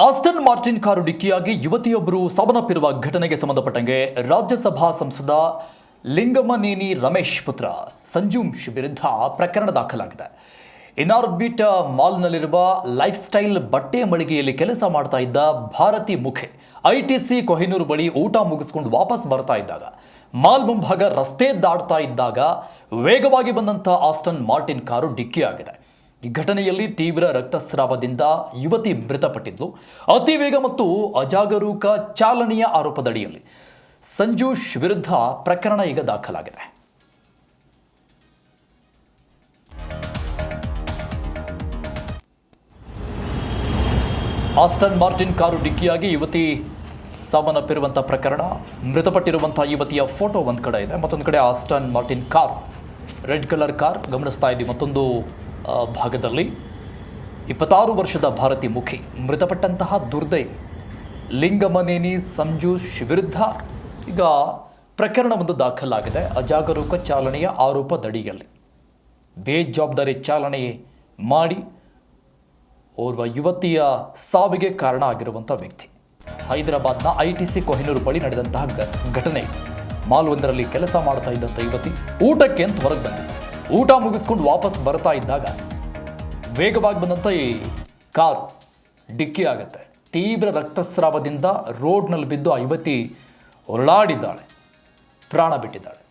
Aston Martin car ಡಿಕ್ಕಿಯಾಗಿ ಯುವತಿಯೊಬ್ಬರು ಸಾವನ್ನಪ್ಪಿರುವ ಘಟನೆಗೆ ಸಂಬಂಧಪಟ್ಟಂಗೆ ರಾಜ್ಯಸಭಾ ಸಂಸದ ಲಿಂಗಮನೇನಿ ರಮೇಶ್ ಪುತ್ರ ಸಂಜುಂಶ್ ವಿರುದ್ಧ ಪ್ರಕರಣ ದಾಖಲಾಗಿದೆ. ಇನಾರ್ಬಿಟ್ ಮಾಲ್ನಲ್ಲಿರುವ ಲೈಫ್ ಸ್ಟೈಲ್ ಬಟ್ಟೆ ಮಳಿಗೆಯಲ್ಲಿ ಕೆಲಸ ಮಾಡ್ತಾ ಇದ್ದ ಭಾರತಿ ಮುಖೆ ಐಟಿಸಿ ಕೊಹಿನೂರು ಬಳಿ ಊಟ ಮುಗಿಸ್ಕೊಂಡು ವಾಪಸ್ ಬರ್ತಾ ಇದ್ದಾಗ ಮಾಲ್ ಮುಂಭಾಗ ರಸ್ತೆ ದಾಟ್ತಾ ಇದ್ದಾಗ ವೇಗವಾಗಿ ಬಂದಂಥ ಆಸ್ಟನ್ ಮಾರ್ಟಿನ್ ಕಾರು ಡಿಕ್ಕಿಯಾಗಿದೆ. ಈ ಘಟನೆಯಲ್ಲಿ ತೀವ್ರ ರಕ್ತಸ್ರಾವದಿಂದ ಯುವತಿ ಮೃತಪಟ್ಟಿದ್ದು. ಅತಿ ವೇಗ ಮತ್ತು ಅಜಾಗರೂಕ ಚಾಲನೆಯ ಆರೋಪದಡಿಯಲ್ಲಿ ಸಂಜುಶ್ ವಿರುದ್ಧ ಪ್ರಕರಣ ಈಗ ದಾಖಲಾಗಿದೆ. ಆಸ್ಟನ್ ಮಾರ್ಟಿನ್ ಕಾರು ಡಿಕ್ಕಿಯಾಗಿ ಯುವತಿ ಸಾವನ್ನಪ್ಪಿರುವಂಥ ಪ್ರಕರಣ. ಮೃತಪಟ್ಟಿರುವಂಥ ಯುವತಿಯ ಫೋಟೋ ಒಂದು ಕಡೆ ಇದೆ, ಮತ್ತೊಂದು ಕಡೆ Aston Martin car, red colour car ಗಮನಿಸ್ತಾ ಇದ್ದೀವಿ. ಮತ್ತೊಂದು ಭಾಗದಲ್ಲಿ 26 ವರ್ಷದ ಭಾರತಿ ಮುಖಿ ಮೃತಪಟ್ಟಂತಹ ದುರ್ದೈವಿ ಲಿಂಗಮನೇನಿ ಸಂಜುಶ್ ವಿರುದ್ಧ ಈಗ ಪ್ರಕರಣವೊಂದು ದಾಖಲಾಗಿದೆ. ಅಜಾಗರೂಕ ಚಾಲನೆಯ ಆರೋಪದಡಿಯಲ್ಲಿ ಬೇಜವಾಬ್ದಾರಿ ಚಾಲನೆ ಮಾಡಿ ಓರ್ವ ಯುವತಿಯ ಸಾವಿಗೆ ಕಾರಣ ಆಗಿರುವಂಥ ವ್ಯಕ್ತಿ. ಹೈದರಾಬಾದ್ನ ಐಟಿಸಿ ಕೊಹಿನೂರು ಬಳಿ ನಡೆದಂತಹ ಘಟನೆ. ಮಾಲ್ ಒಂದರಲ್ಲಿ ಕೆಲಸ ಮಾಡ್ತಾ ಇದ್ದಂಥ ಯುವತಿ ಊಟಕ್ಕೆ ಅಂತ ಹೊರಗೆ ಬಂದಿದ್ದು. ಊಟ ಮುಗಿಸ್ಕೊಂಡು ವಾಪಸ್ ಬರ್ತಾ ಇದ್ದಾಗ ವೇಗವಾಗಿ ಬಂದಂಥ ಈ ಕಾರು ಡಿಕ್ಕಿ ಆಗುತ್ತೆ. ತೀವ್ರ ರಕ್ತಸ್ರಾವದಿಂದ ರೋಡ್ನಲ್ಲಿ ಬಿದ್ದು ಆ ಯುವತಿ ಹೊರಳಾಡಿದ್ದಾಳೆ, ಪ್ರಾಣ ಬಿಟ್ಟಿದ್ದಾಳೆ.